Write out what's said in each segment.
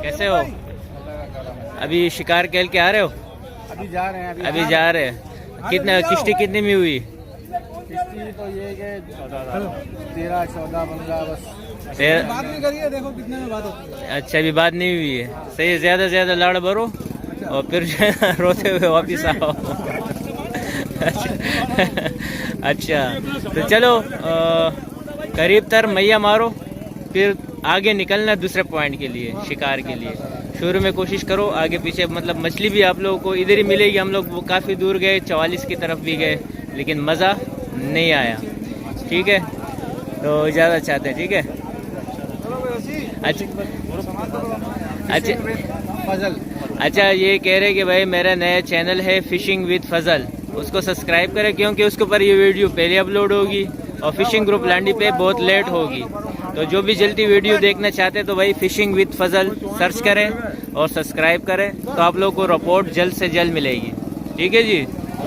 कैसे हो? अभी शिकार खेल के आ रहे हो? अभी जा रहे हैं। अभी जा रहे हैं। कितना किश्ती कितने में हुई? किश्ती तो ये कि 13, 14, 15 बस। बात नहीं करिए, देखो कितने में बात होती है। अच्छा, अभी बात नहीं हुई है। सही है, ज़्यादा से ज़्यादा लाड़ भरो और फिर रोते हुए वापिस आओ। अच्छा तो चलो, करीब तर मैया मारो, फिर आगे निकलना दूसरे पॉइंट के लिए, शिकार के लिए। शुरू में कोशिश करो आगे पीछे, मतलब मछली भी आप लोगों को इधर ही मिलेगी। हम लोग वो काफ़ी दूर गए, 44 की तरफ भी गए, लेकिन मज़ा नहीं आया। ठीक है, तो इजाज़त चाहते हैं। ठीक है, अच्छा फजल। अच्छा, ये कह रहे कि भाई मेरा नया चैनल है फिशिंग विद फजल, उसको सब्सक्राइब करें क्योंकि उसके ऊपर ये वीडियो पहले अपलोड होगी और फिशिंग ग्रुप लांडी पे बहुत लेट होगी। तो जो भी जल्दी वीडियो देखना चाहते हैं तो भाई फिशिंग विद फजल सर्च करें और सब्सक्राइब करें, तो आप लोग को रिपोर्ट जल्द से जल्द मिलेगी। ठीक है जी,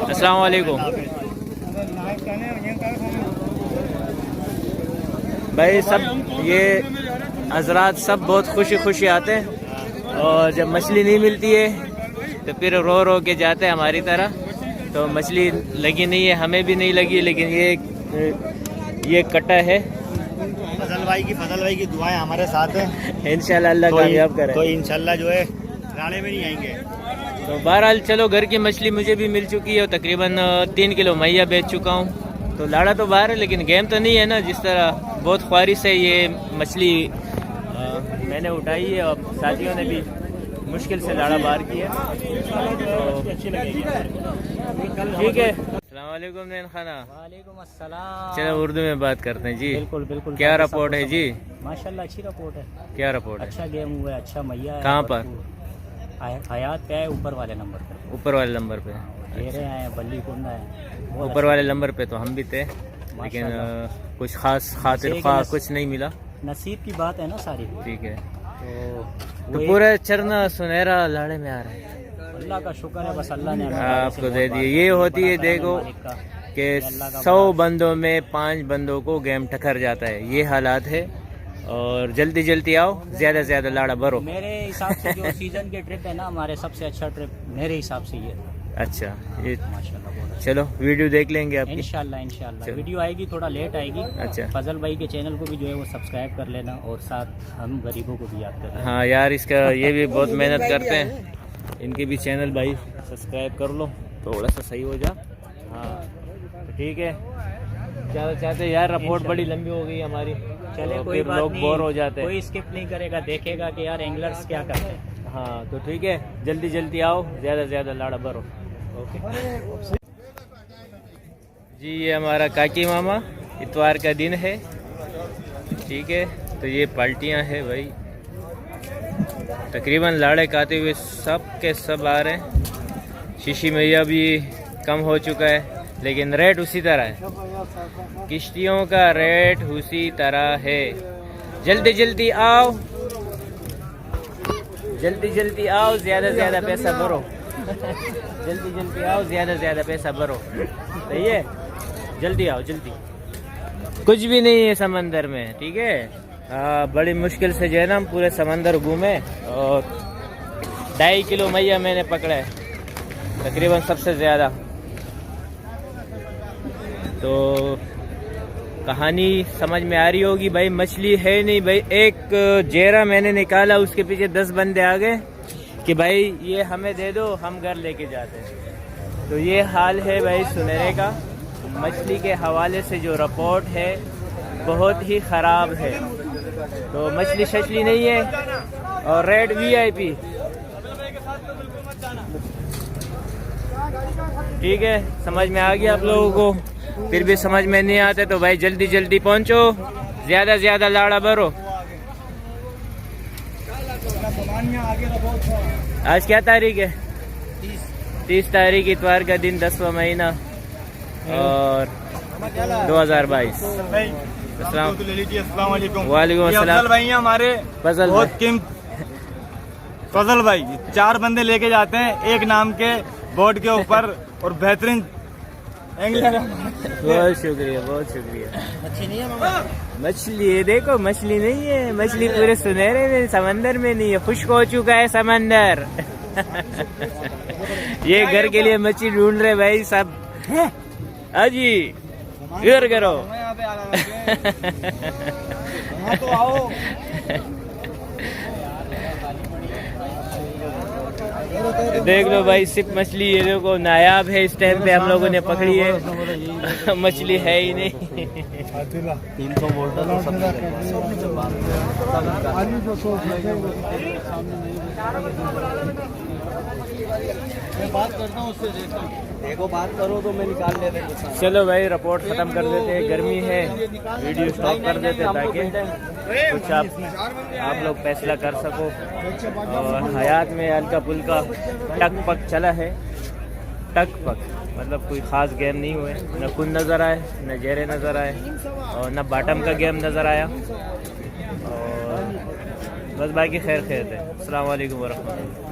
अस्सलाम वालेकुम। भाई सब ये हजरात सब बहुत खुशी खुशी आते हैं, और जब मछली नहीं मिलती है तो फिर रो रो के जाते हैं हमारी तरह। तो मछली लगी नहीं है, हमें भी नहीं लगी, लेकिन ये कटा है। फजल भाई की दुआएं हमारे साथ हैं। इंशाल्लाह अल्लाह कामयाब करे। तो इंशाल्लाह जो है राणे में नहीं आएंगे। तो बहरहाल चलो, घर की मछली मुझे भी मिल चुकी है और तकरीबन 3 किलो मैया बेच चुका हूँ। तो लाड़ा तो बाहर है, लेकिन गेम तो नहीं है ना। जिस तरह बहुत ख्वारिश से ये मछली मैंने उठाई है और साथियों ने भी मुश्किल से लाड़ा बाहर किया। ठीक है, अस्सलाम वालेकुम नैन खाना। वालेकुम अस्सलाम। चलो उर्दू में बात करते हैं जी। बिल्कुल बिल्कुल। क्या रिपोर्ट है जी? माशाल्लाह अच्छी रिपोर्ट है। क्या रिपोर्ट है? अच्छा गेम हुआ है, अच्छा मैया है। कहाँ पर? हयात पे है, ऊपर वाले नंबर पे। ऊपर वाले नंबर पे घेरे हैं, बल्ली कुंडा है। ऊपर वाले नंबर पे तो हम भी थे, लेकिन कुछ खास खातिर ख्वाह कुछ नहीं मिला। नसीब की बात है ना सारी। ठीक है, तो तो पूरा चरना सुनहरा लाड़े में आ रहा है। अल्लाह का शुक्र है, बस अल्लाह ने आपको दे दिए। ये होती है देखो कि 100 बंदों में 5 बंदों को गेम टकर जाता है, ये हालात है। और जल्दी जल्दी आओ, ज्यादा से ज्यादा लाड़ा भरो। मेरे हिसाब से जो सीजन के ट्रिप है ना, हमारे सबसे अच्छा ट्रिप मेरे हिसाब से ये। अच्छा, ये माशाल्लाह। चलो वीडियो देख लेंगे आपकी। इंशाल्लाह वीडियो आएगी, थोड़ा लेट आएगी। अच्छा, फजल भाई के चैनल को भी जो है वो सब्सक्राइब कर लेना, और साथ हम गरीबों को भी याद कर लेना। हाँ यार, इसका ये भी बहुत मेहनत करते हैं, इनके भी चैनल भाई सब्सक्राइब कर लो, थोड़ा सा सही हो जा। हाँ ठीक है, ज़्यादा चाहते यार, रिपोर्ट बड़ी लंबी हो गई हमारी। चले तो कोई फिर बात लोग नहीं, बोर हो जाते हैं। कोई स्किप नहीं करेगा, देखेगा कि यार एंगलर्स क्या करते हैं। हाँ तो ठीक है, जल्दी जल्दी आओ, ज़्यादा से ज़्यादा लाड़ा भरो। ओके जी, ये हमारा काकी मामा, इतवार का दिन है। ठीक है, तो ये पाल्टियाँ हैं भाई, तकरीबन लाड़े खाते हुए सब के सब आ रहे हैं। शीशी मैया भी कम हो चुका है, लेकिन रेट उसी तरह है, किश्तियों का रेट उसी तरह है। जल्दी जल्दी आओ, जल्दी जल्दी आओ, ज़्यादा से ज़्यादा पैसा भरो। जल्दी जल्दी आओ, ज़्यादा से ज़्यादा पैसा भरो। सही है, जल्दी आओ जल्दी। कुछ भी नहीं है समंदर में, ठीक है। बड़ी मुश्किल से जो है ना हम पूरे समंदर घूमे, और 2.5 किलो मैया मैंने पकड़ा है तकरीबन सबसे ज़्यादा। तो कहानी समझ में आ रही होगी भाई, मछली है नहीं भाई। एक जेरा मैंने निकाला, उसके पीछे 10 बंदे आ गए कि भाई ये हमें दे दो, हम घर लेके जाते हैं। तो ये हाल है भाई सुनहरे का। मछली के हवाले से जो रिपोर्ट है बहुत ही ख़राब है। तो मछली शछली नहीं है, और रेट VIP। ठीक है, समझ में आ गया आप लोगों को? फिर भी समझ में नहीं आते तो भाई जल्दी जल्दी पहुंचो, ज़्यादा से ज़्यादा लाड़ा भरो। आज क्या तारीख है? 30 तारीख, इतवार का दिन, 10वां महीना और 2022। वालेकुम अस्सलाम भाई हमारे फजल बहुत भाई। फजल भाई 4 बंदे लेके जाते हैं एक नाम के बोर्ड के ऊपर, और बेहतरीन बहुत शुक्रिया, बहुत शुक्रिया। मच्छी नहीं है मामा? मछली ये देखो, मछली नहीं है, मछली पूरे सुनहरे में समंदर में नहीं है, खुश्क हो चुका है समंदर। ये घर के लिए मछली ढूंढ रहे भाई सब। अजी इधर करो। तो आओ। देख लो भाई, सिर्फ मछली ये देखो नायाब है इस टाइम पे हम लोगों ने पकड़ी है। मछली है ही नहीं। 300 बोल्ट बात करता हूँ उससे, देखो बात करो तो मैं निकाल लेते हैं। चलो भाई रिपोर्ट खत्म कर देते हैं, गर्मी है, वीडियो स्टॉप कर देते हैं ताकि कुछ आप लोग फैसला कर सको। और हयात में हल्का फुल्का टक पक चला है, टक पक मतलब कोई ख़ास गेम नहीं हुए, न कुन नज़र आए, न जेरे नज़र आए और न बॉटम का गेम नज़र आया। और बस बाकी खैर खैर है। अस्सलाम वालेकुम वरहमतुल्लाह।